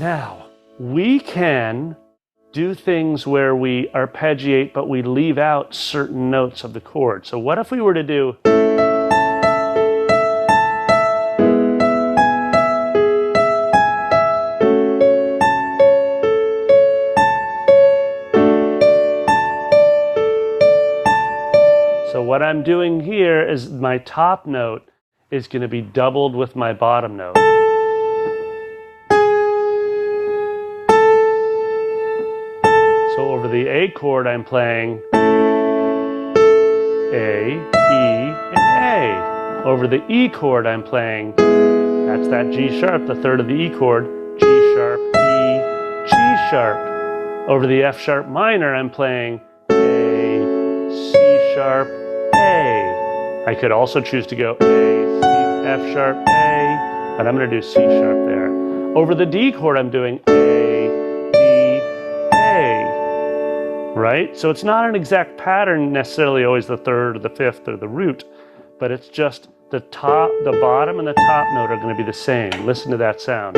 Now, we can do things where we arpeggiate, but we leave out certain notes of the chord. So what if we were to do... So what I'm doing here is my top note is going to be doubled with my bottom note. So over the A chord I'm playing A, E, and A. Over the E chord I'm playing, that's that G sharp, the third of the E chord, G sharp, E, G sharp. Over the F sharp minor I'm playing A, C sharp, A. I could also choose to go A, C, F sharp, A, but I'm going to do C sharp there. Over the D chord I'm doing A, D, A. Right? So it's not an exact pattern necessarily always the third or the fifth or the root, but it's just the top, the bottom and the top note are going to be the same. Listen to that sound.